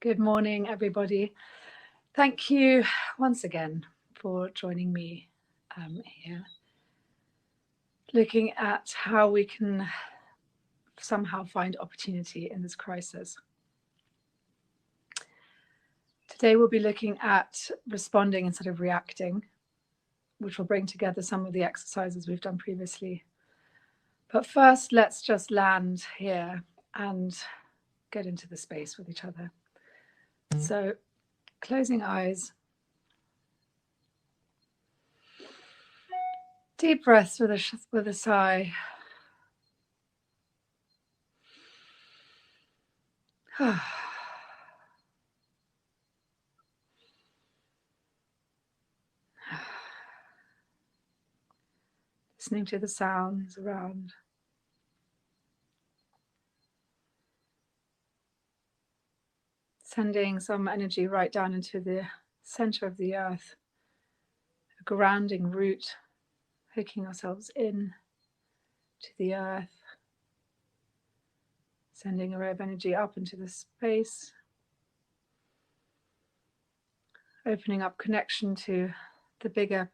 Good morning, everybody. Thank you once again for joining me here, looking at how we can somehow find opportunity in this crisis. Today we'll be looking at responding instead of reacting, which will bring together some of the exercises we've done previously. But first, let's just land here and get into the space with each other. So, closing eyes. Deep breaths with a sigh. Listening to the sounds around. Sending some energy right down into the center of the earth. A grounding root, hooking ourselves in to the earth. Sending a ray of energy up into the space. Opening up connection to the bigger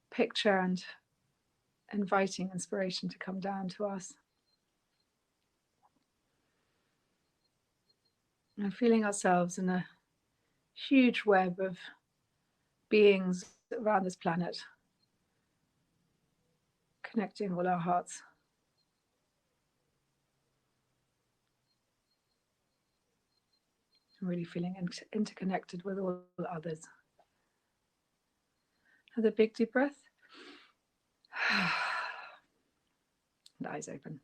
picture and inviting inspiration to come down to us. And feeling ourselves in a huge web of beings around this planet, connecting all our hearts. And really feeling interconnected with all others. Another big deep breath. And eyes open.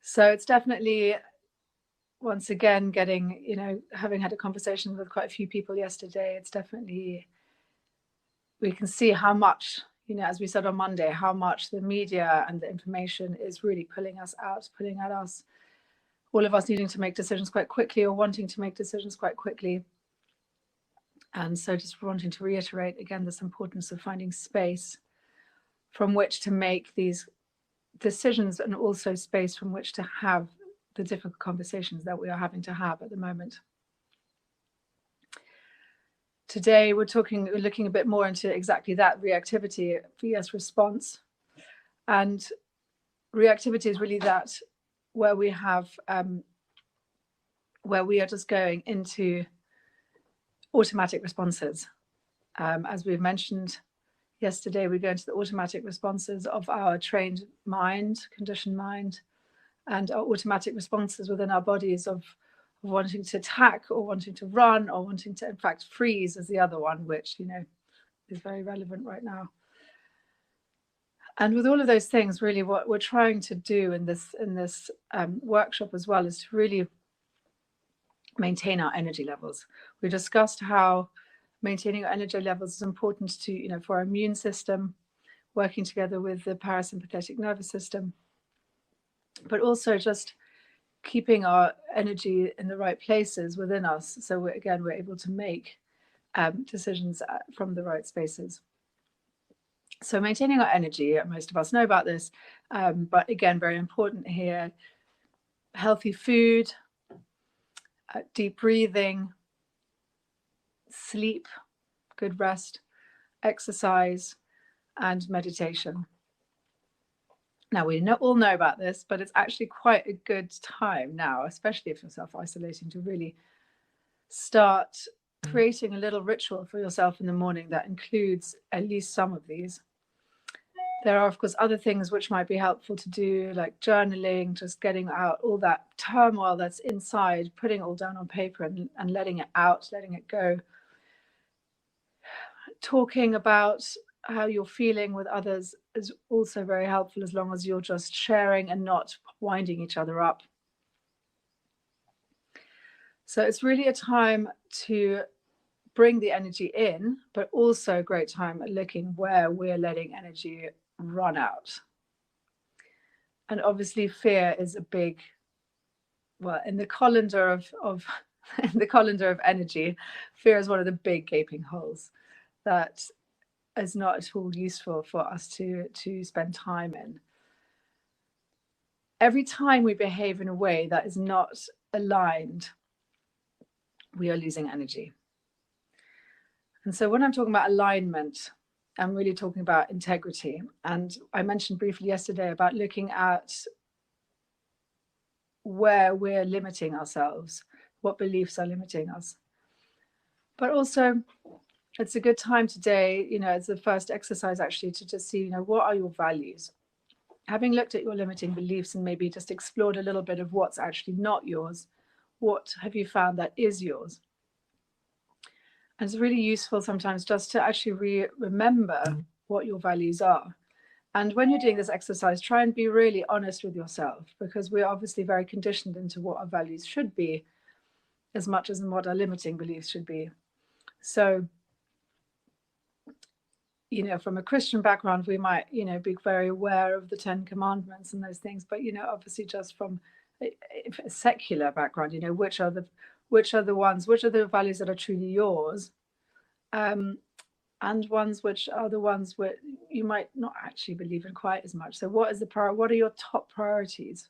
So it's definitely, once again, getting, having had a conversation with quite a few people yesterday, it's definitely, we can see how much, as we said on Monday, how much the media and the information is really pulling us out, pulling at us, all of us needing to make decisions quite quickly or wanting to make decisions quite quickly. And so just wanting to reiterate again this importance of finding space from which to make these decisions, and also space from which to have the difficult conversations that we are having to have at the moment. Today we're looking a bit more into exactly that, reactivity vs response. And reactivity is really that where we have where we are just going into automatic responses. As we've mentioned yesterday, we go into the automatic responses of our trained mind, conditioned mind, and our automatic responses within our bodies of wanting to attack or wanting to run or wanting to, in fact, freeze is the other one, which, is very relevant right now. And with all of those things, really what we're trying to do in this workshop as well is to really maintain our energy levels. We discussed how maintaining our energy levels is important to, for our immune system, working together with the parasympathetic nervous system, but also just keeping our energy in the right places within us. So we're able to make decisions from the right spaces. So maintaining our energy, most of us know about this, but again, very important here, healthy food, deep breathing, sleep, good rest, exercise, and meditation. Now, we all know about this, but it's actually quite a good time now, especially if you're self-isolating, to really start creating a little ritual for yourself in the morning that includes at least some of these. There are, of course, other things which might be helpful to do, like journaling, just getting out all that turmoil that's inside, putting it all down on paper and letting it out, letting it go. Talking about how you're feeling with others is also very helpful, as long as you're just sharing and not winding each other up. So it's really a time to bring the energy in, but also a great time at looking where we're letting energy run out. And obviously fear is a big, in the colander of in the colander of energy, fear is one of the big gaping holes that is not at all useful for us to spend time in. every time we behave in a way that is not aligned, we are losing energy. And so when I'm talking about alignment, I'm really talking about integrity. And I mentioned briefly yesterday about looking at where we're limiting ourselves, what beliefs are limiting us. But also, it's a good time today, as the first exercise actually, to just see, what are your values? Having looked at your limiting beliefs and maybe just explored a little bit of what's actually not yours, what have you found that is yours? And it's really useful sometimes just to actually remember what your values are. And when you're doing this exercise, try and be really honest with yourself, because we're obviously very conditioned into what our values should be as much as in what our limiting beliefs should be. So, from a Christian background, we might, be very aware of the 10 Commandments and those things. But, obviously just from a secular background, which are the values that are truly yours, and ones which are the ones where you might not actually believe in quite as much. So what are your top priorities?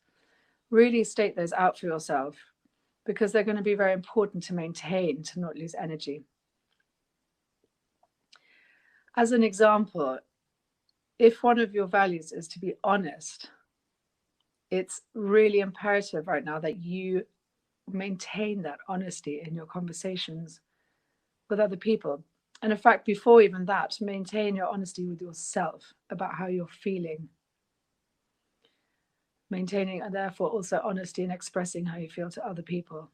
Really state those out for yourself, because they're going to be very important to maintain, to not lose energy. As an example, if one of your values is to be honest, it's really imperative right now that you maintain that honesty in your conversations with other people. And in fact, before even that, maintain your honesty with yourself about how you're feeling. Maintaining, and therefore also honesty in expressing how you feel to other people.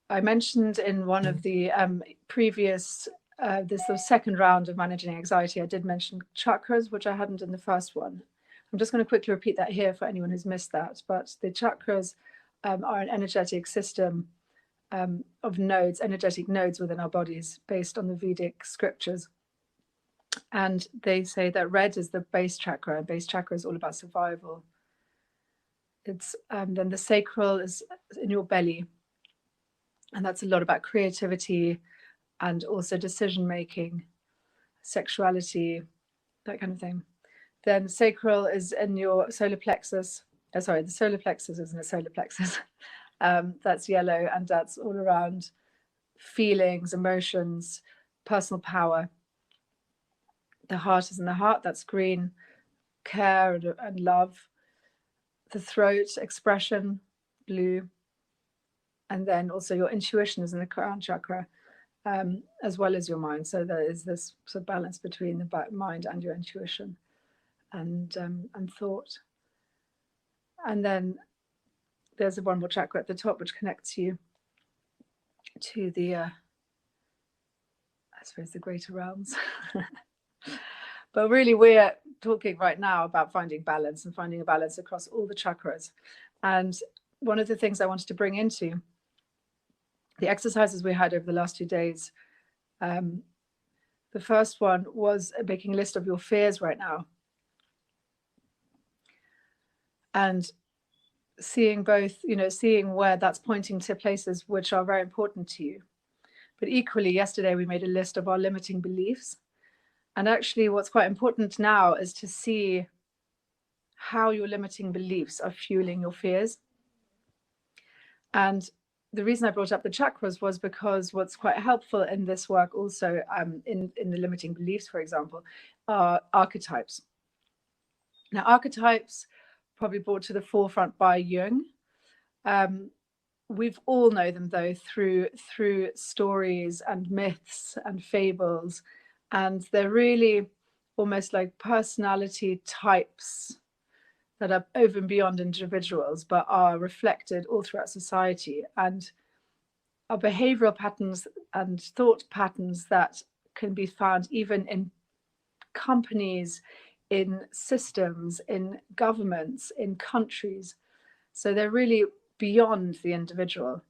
I mentioned in one of the previous, this the second round of managing anxiety, I did mention chakras, which I hadn't in the first one. I'm just going to quickly repeat that here for anyone who's missed that. But the chakras are an energetic system of nodes, energetic nodes within our bodies, based on the Vedic scriptures. And they say that red is the base chakra, and base chakra is all about survival. It's then the sacral is in your belly, and that's a lot about creativity and also decision making, sexuality, that kind of thing. Then sacral is in your solar plexus. The solar plexus isn't a solar plexus. That's yellow, and that's all around feelings, emotions, personal power. The heart is in the heart, that's green, care and love. The throat, expression, blue. And then also your intuition is in the crown chakra, as well as your mind. So there is this sort of balance between the mind and your intuition and thought. And then there's one more chakra at the top, which connects you to the, I suppose, the greater realms. But really, we're talking right now about finding balance and finding a balance across all the chakras. And one of the things I wanted to bring into the exercises we had over the last 2 days, the first one was making a list of your fears right now. And seeing both, seeing where that's pointing to places which are very important to you. But equally, yesterday we made a list of our limiting beliefs. And actually what's quite important now is to see how your limiting beliefs are fueling your fears. And the reason I brought up the chakras was because what's quite helpful in this work also, in the limiting beliefs, for example, are archetypes. Now, archetypes probably brought to the forefront by Jung. We've all know them though through stories and myths and fables, and they're really almost like personality types that are over and beyond individuals, but are reflected all throughout society, and are behavioral patterns and thought patterns that can be found even in companies, in systems, in governments, in countries. So they're really beyond the individual,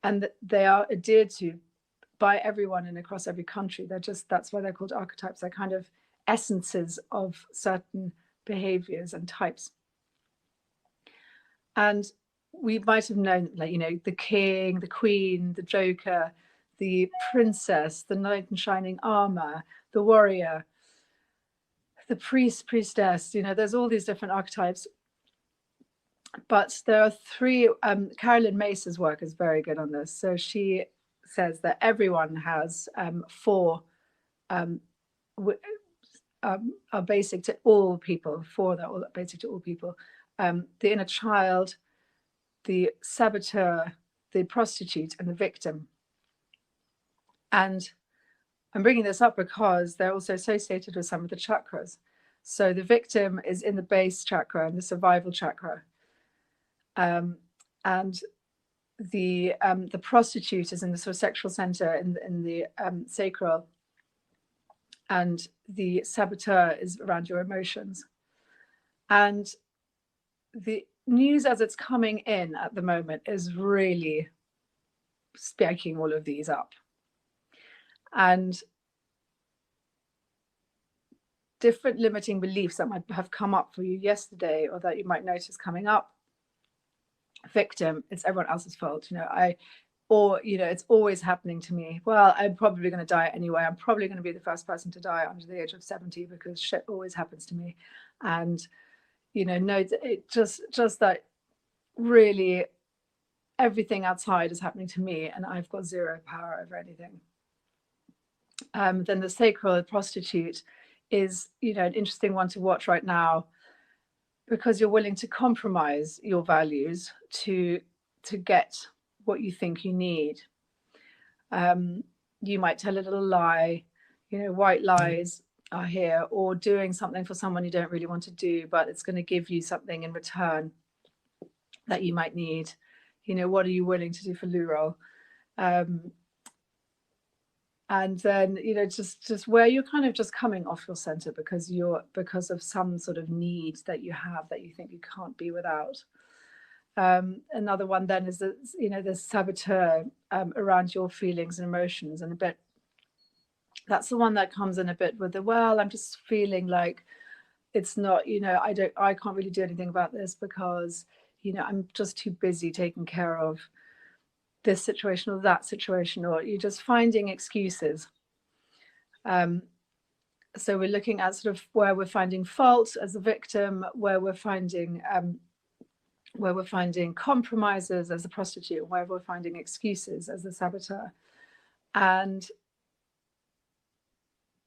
and they are adhered to by everyone and across every country. That's why they're called archetypes. They're kind of essences of certain behaviors and types. And we might have known, the king, the queen, the joker, the princess, the knight in shining armor, the warrior, the priest, priestess, there's all these different archetypes. But there are three, Carolyn Mace's work is very good on this. So she says that everyone has four are basic to all people, four that are basic to all people. The inner child, the saboteur, the prostitute, and the victim. And I'm bringing this up because they're also associated with some of the chakras. So the victim is in the base chakra and the survival chakra. And the prostitute is in the sort of sexual center in the sacral, and the saboteur is around your emotions. And the news as it's coming in at the moment is really spiking all of these up. And different limiting beliefs that might have come up for you yesterday, or that you might notice coming up. Victim, it's everyone else's fault. It's always happening to me. Well, I'm probably going to die anyway. I'm probably going to be the first person to die under the age of 70 because shit always happens to me. And, it just that really everything outside is happening to me and I've got zero power over anything. Then the sacral prostitute is, an interesting one to watch right now, because you're willing to compromise your values to get what you think you need. You might tell a little lie, white lies are here, or doing something for someone you don't really want to do, but it's going to give you something in return that you might need. What are you willing to do for loo-roll? And then, just where you're kind of just coming off your center because of some sort of need that you have that you think you can't be without. Another one then is that, the saboteur around your feelings and emotions, and a bit, that's the one that comes in a bit with I'm just feeling like it's not, I can't really do anything about this because, I'm just too busy taking care of this situation or that situation, or you're just finding excuses. So we're looking at sort of where we're finding fault as a victim, where we're finding compromises as a prostitute, where we're finding excuses as a saboteur. And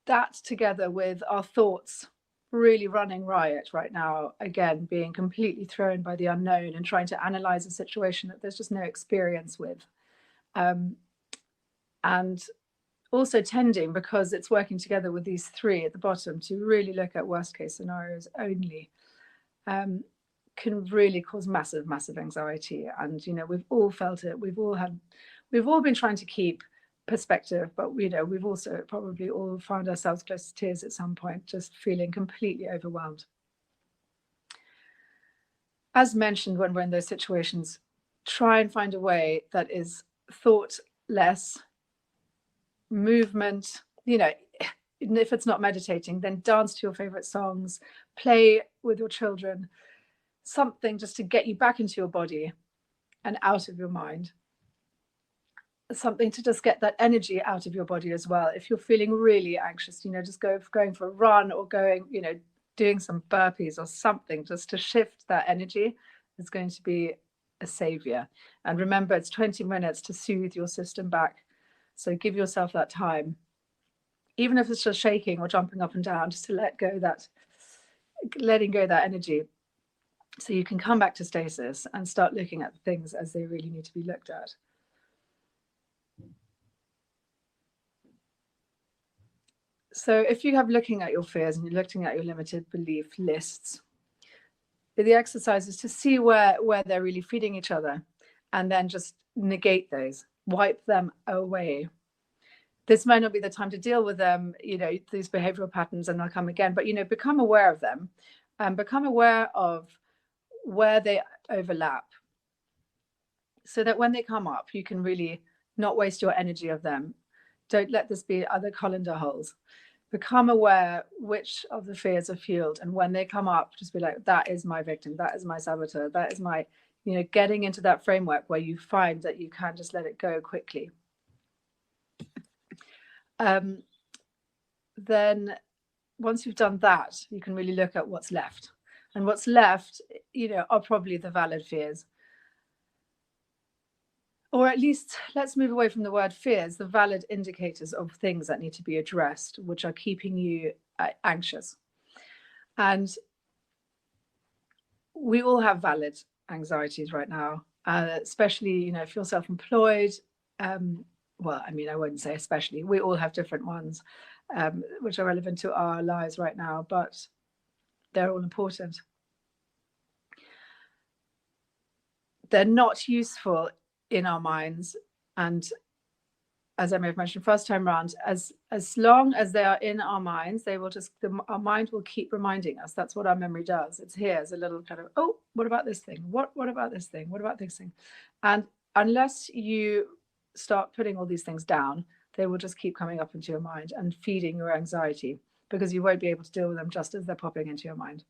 that, together with our thoughts really running riot right now, again, being completely thrown by the unknown and trying to analyze a situation that there's just no experience with. And also tending, because it's working together with these three at the bottom, to really look at worst case scenarios only, can really cause massive, massive anxiety. And, we've all felt it. We've all been trying to keep perspective, but we've also probably all found ourselves close to tears at some point, just feeling completely overwhelmed. As mentioned, when we're in those situations, try and find a way that is thought less, movement. If it's not meditating, then dance to your favorite songs, play with your children, something just to get you back into your body and out of your mind. Something to just get that energy out of your body as well. If you're feeling really anxious, just going for a run, or going, doing some burpees or something, just to shift that energy is going to be a savior. And remember, it's 20 minutes to soothe your system back. So give yourself that time, even if it's just shaking or jumping up and down, just to letting go that energy, so you can come back to stasis and start looking at things as they really need to be looked at. So if you have looking at your fears and you're looking at your limited belief lists, the exercise is to see where they're really feeding each other, and then just negate those, wipe them away. This might not be the time to deal with them, these behavioral patterns, and they'll come again, but, become aware of them and become aware of where they overlap, so that when they come up, you can really not waste your energy of them. Don't let this be other colander holes. Become aware which of the fears are fueled, and when they come up, just be like, that is my victim, that is my saboteur, that is my, getting into that framework where you find that you can just let it go quickly. Then once you've done that, you can really look at what's left. And what's left, are probably the valid fears. Or at least let's move away from the word fears, the valid indicators of things that need to be addressed, which are keeping you anxious. And we all have valid anxieties right now, especially, if you're self-employed. Well, I mean, I wouldn't say especially. We all have different ones, which are relevant to our lives right now, but they're all important. They're not useful in our minds, and as I may have mentioned first time around, as long as they are in our minds, they will our mind will keep reminding us. That's what our memory does. It's here as a little kind of, oh, what about this thing? What about this thing? What about this thing? And unless you start putting all these things down, they will just keep coming up into your mind and feeding your anxiety, because you won't be able to deal with them just as they're popping into your mind.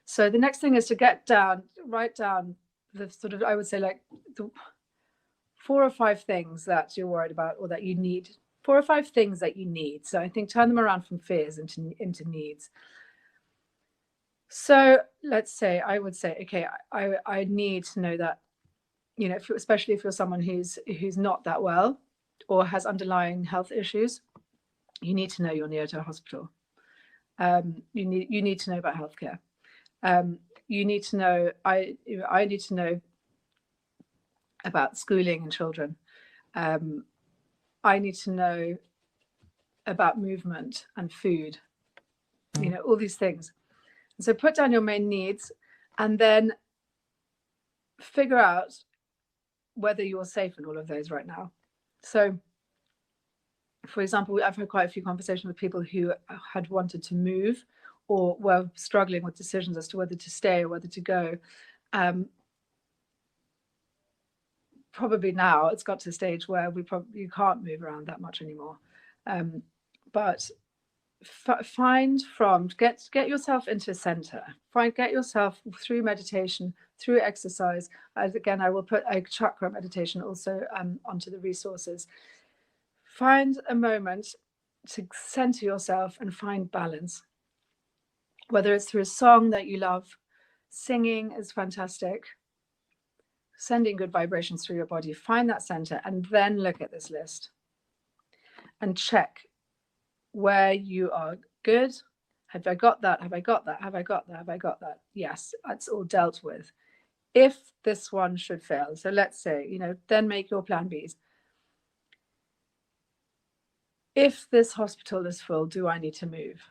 So the next thing is to write down the sort of, I would say, like the 4 or 5 things that you're worried about, or that you need. 4 or 5 things that you need. So I think turn them around from fears into needs. So let's say, I would say, okay, I need to know that, especially if you're someone who's not that well or has underlying health issues, you need to know you're near to a hospital. You need to know about healthcare. You need to know, I need to know about schooling and children. I need to know about movement and food, all these things. And so put down your main needs and then figure out whether you're safe in all of those right now. So, for example, I've had quite a few conversations with people who had wanted to move or were struggling with decisions as to whether to stay or whether to go. Probably now it's got to a stage where you can't move around that much anymore. But get yourself into a center. Get yourself through meditation, through exercise. Again, I will put a chakra meditation also onto the resources. Find a moment to center yourself and find balance. Whether it's through a song that you love, singing is fantastic. Sending good vibrations through your body, find that center, and then look at this list and check where you are good. Have I got that? Have I got that? Have I got that? Have I got that? Yes, that's all dealt with. If this one should fail, so let's say, then make your plan Bs. If this hospital is full, do I need to move?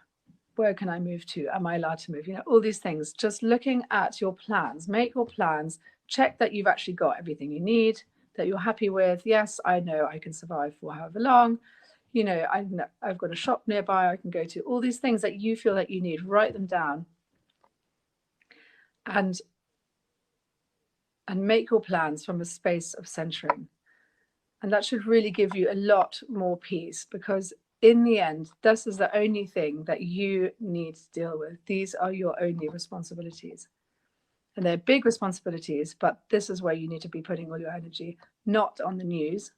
Where can I move to? Am I allowed to move? All these things. Just looking at your plans, make your plans. Check that you've actually got everything you need, that you're happy with. Yes, I know I can survive for however long. I've got a shop nearby I can go to. All these things that you feel that you need, write them down and make your plans from a space of centering. And that should really give you a lot more peace, because in the end, this is the only thing that you need to deal with. These are your only responsibilities. And they're big responsibilities, but this is where you need to be putting all your energy, not on the news,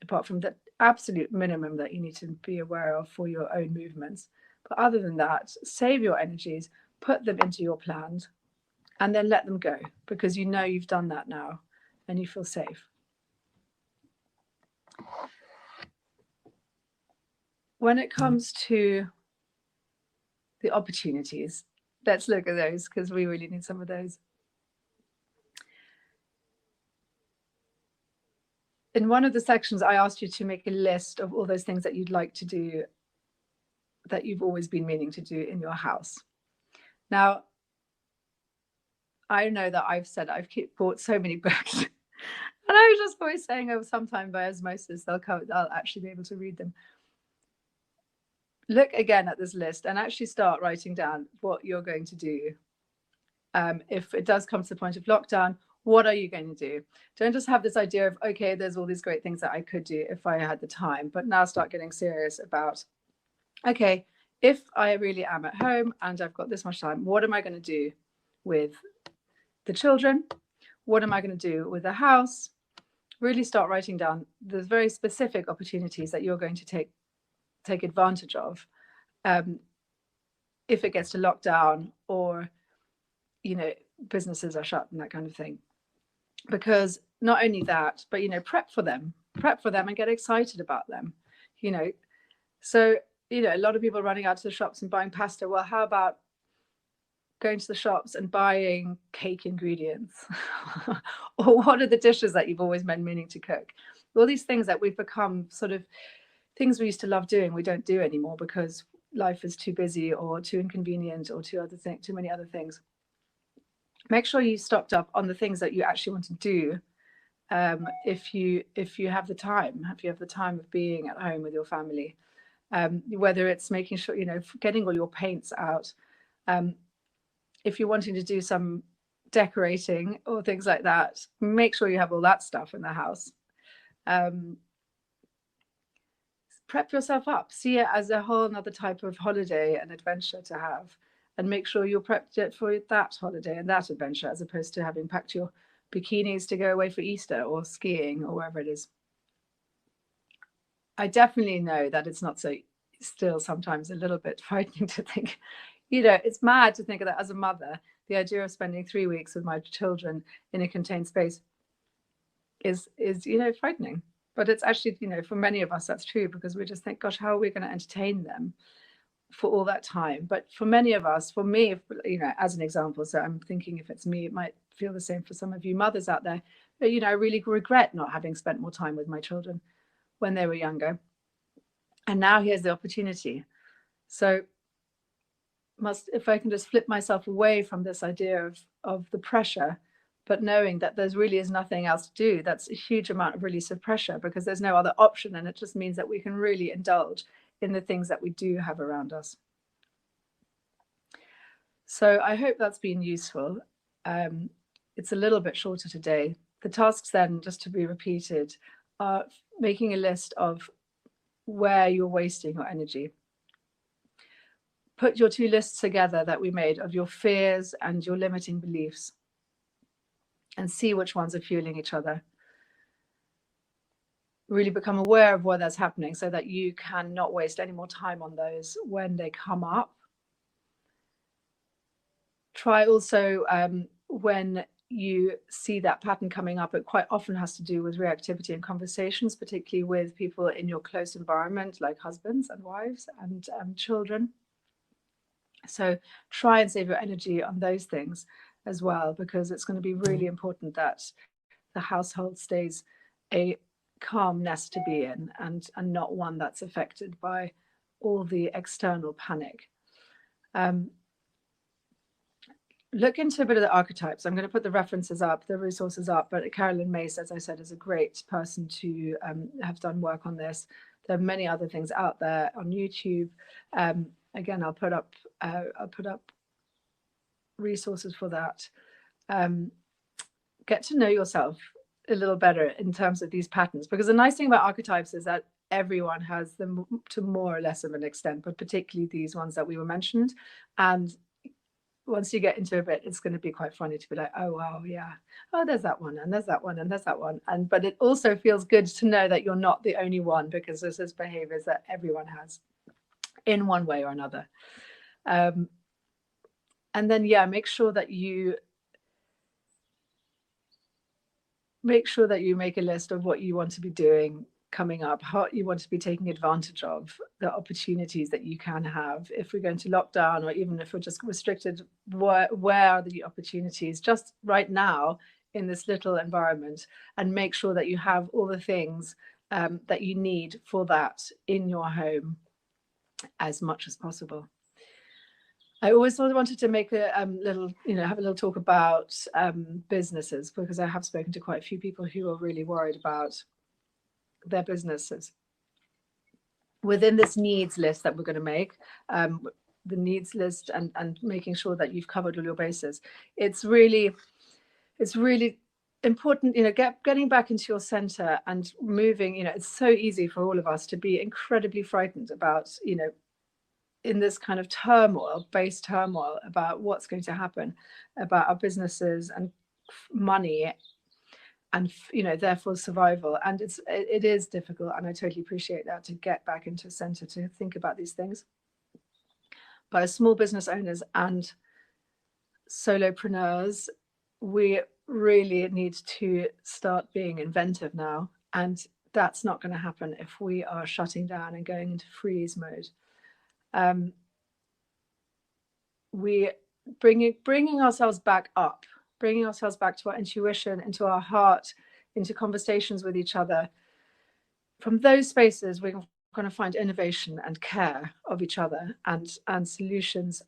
apart from the absolute minimum that you need to be aware of for your own movements. But other than that, save your energies, put them into your plans, and then let them go, because you've done that now and you feel safe. When it comes to the opportunities, let's look at those, because we really need some of those. In one of the sections, I asked you to make a list of all those things that you'd like to do, that you've always been meaning to do in your house. Now, I know that I've bought so many books, and I was just always saying, sometime by osmosis, they'll actually be able to read them. Look again at this list and actually start writing down what you're going to do. If it does come to the point of lockdown, what are you going to do? Don't just have this idea of, okay, there's all these great things that I could do if I had the time, but now start getting serious about, okay, if I really am at home and I've got this much time, what am I going to do with the children? What am I going to do with the house? Really start writing down the very specific opportunities that you're going to take advantage of, if it gets to lockdown, or businesses are shut and that kind of thing. Because not only that, but prep for them and get excited about them. So a lot of people running out to the shops and buying pasta. Well, how about going to the shops and buying cake ingredients? Or what are the dishes that you've always been meaning to cook? All these things that we've become sort of things we used to love doing, we don't do anymore because life is too busy or too inconvenient or too many other things. Make sure you stocked up on the things that you actually want to do. If you have the time, of being at home with your family, whether it's making sure getting all your paints out, if you're wanting to do some decorating or things like that, make sure you have all that stuff in the house. Prep yourself up, see it as a whole another type of holiday and adventure to have, and make sure you're prepped it for that holiday and that adventure, as opposed to having packed your bikinis to go away for Easter or skiing or wherever it is. I definitely know that it's not so, still sometimes a little bit frightening to think, it's mad to think of that as a mother. The idea of spending 3 weeks with my children in a contained space is frightening. But it's actually, for many of us, that's true, because we just think, gosh, how are we going to entertain them for all that time? But for many of us, for me, as an example, so I'm thinking if it's me, it might feel the same for some of you mothers out there. I really regret not having spent more time with my children when they were younger. And now here's the opportunity. So if I can just flip myself away from this idea of the pressure, but knowing that there really is nothing else to do, that's a huge amount of release of pressure, because there's no other option. And it just means that we can really indulge in the things that we do have around us. So I hope that's been useful. It's a little bit shorter today. The tasks then, just to be repeated, are making a list of where you're wasting your energy. Put your 2 lists together that we made of your fears and your limiting beliefs, and see which ones are fueling each other. Really become aware of where that's happening so that you can not waste any more time on those when they come up. Try also, when you see that pattern coming up, it quite often has to do with reactivity in conversations, particularly with people in your close environment, like husbands and wives and children. So try and save your energy on those things as well, because it's going to be really important that the household stays a calm nest to be in, and not one that's affected by all the external panic. Look into a bit of the archetypes. I'm going to put the references up, the resources up, but Carolyn Mace, as I said, is a great person to have done work on this. There are many other things out there on YouTube. Again, I'll put up resources for that. Get to know yourself a little better in terms of these patterns, because the nice thing about archetypes is that everyone has them to more or less of an extent, but particularly these ones that we were mentioned. And once you get into a bit, it's going to be quite funny to be like, oh wow, yeah, oh there's that one, and there's that one, and there's that one. But it also feels good to know that you're not the only one, because this is behaviors that everyone has in one way or another. And then make sure that you make a list of what you want to be doing coming up, how you want to be taking advantage of the opportunities that you can have. If we're going to lockdown, or even if we're just restricted, where are the opportunities just right now in this little environment? And make sure that you have all the things that you need for that in your home as much as possible. I always wanted to make a little, have a little talk about businesses, because I have spoken to quite a few people who are really worried about their businesses. Within this needs list that we're going to make, the needs list, and making sure that you've covered all your bases, it's really important, getting back into your center and moving. It's so easy for all of us to be incredibly frightened about, in this kind of base turmoil about what's going to happen, about our businesses and money, and therefore survival. And it is difficult, and I totally appreciate that, to get back into center, to think about these things. by small business owners and solopreneurs, we really need to start being inventive now. And that's not going to happen if we are shutting down and going into freeze mode. We bringing ourselves back up, bringing ourselves back to our intuition, into our heart, into conversations with each other. From those spaces, we're going to find innovation and care of each other and solutions.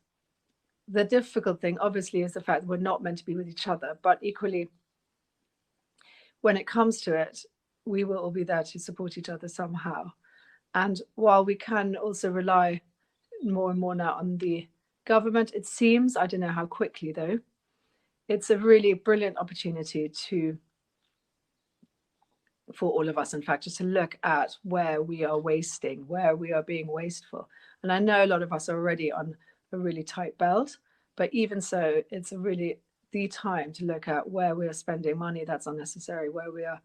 The difficult thing, obviously, is the fact that we're not meant to be with each other, but equally, when it comes to it, we will all be there to support each other somehow. And while we can also rely more and more now on the government, it seems, I don't know how quickly though, it's a really brilliant opportunity for all of us, in fact, just to look at where we are wasting, where we are being wasteful. And I know a lot of us are already on a really tight belt, but even so, it's a really the time to look at where we are spending money that's unnecessary, where we are,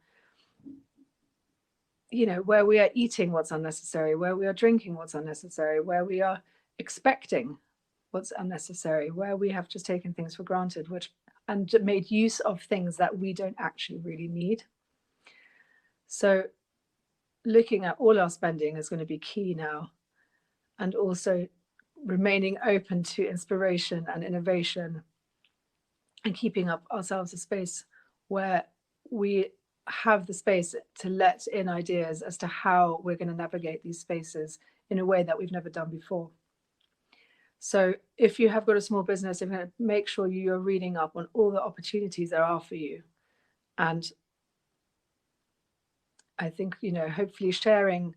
where we are eating what's unnecessary, where we are drinking what's unnecessary, where we are expecting what's unnecessary, where we have just taken things for granted, and made use of things that we don't actually really need. So looking at all our spending is going to be key now, and also remaining open to inspiration and innovation, and keeping up ourselves a space where we have the space to let in ideas as to how we're going to navigate these spaces in a way that we've never done before. So if you have got a small business, you're going to make sure you're reading up on all the opportunities there are for you. And I think, hopefully sharing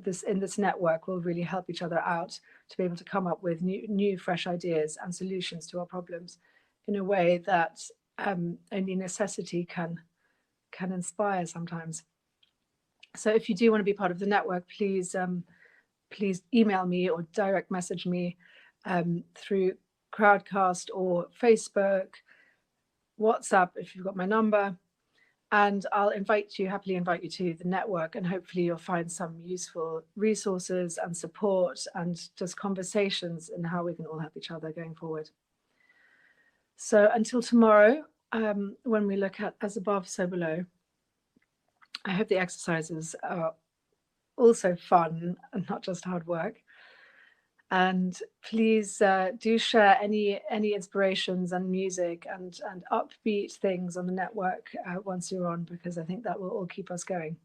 this in this network will really help each other out to be able to come up with new fresh ideas and solutions to our problems in a way that only necessity can inspire sometimes. So if you do want to be part of the network, please email me or direct message me through Crowdcast or Facebook, WhatsApp if you've got my number, and I'll happily invite you to the network, and hopefully you'll find some useful resources and support and just conversations in how we can all help each other going forward. So until tomorrow, when we look at As Above, So Below, I hope the exercises are also fun and not just hard work. And please do share any inspirations and music and upbeat things on the network once you're on, because I think that will all keep us going.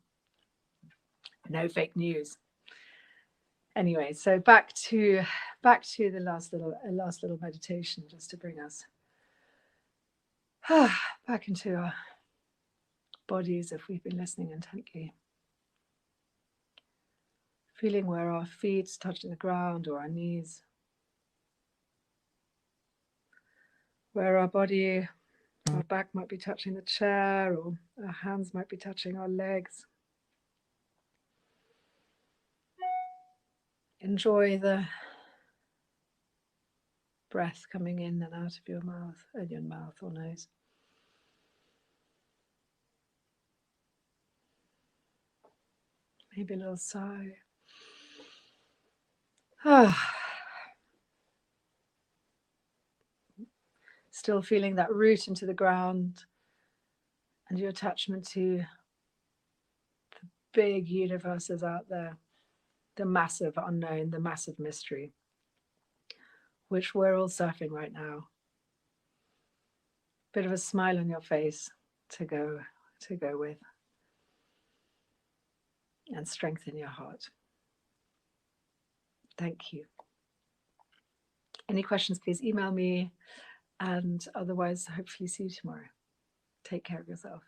No fake news. Anyway, so back to the last little meditation, just to bring us back into our bodies if we've been listening intently. Feeling where our feet touch the ground or our knees. Where our back might be touching the chair, or our hands might be touching our legs. Enjoy the breath coming in and out of your mouth or nose. Maybe a little sigh. Still feeling that root into the ground and your attachment to the big universes out there, the massive unknown, the massive mystery, which we're all surfing right now. Bit of a smile on your face to go with, and strengthen your heart. Thank you. Any questions, please email me, and otherwise, hopefully see you tomorrow. Take care of yourself.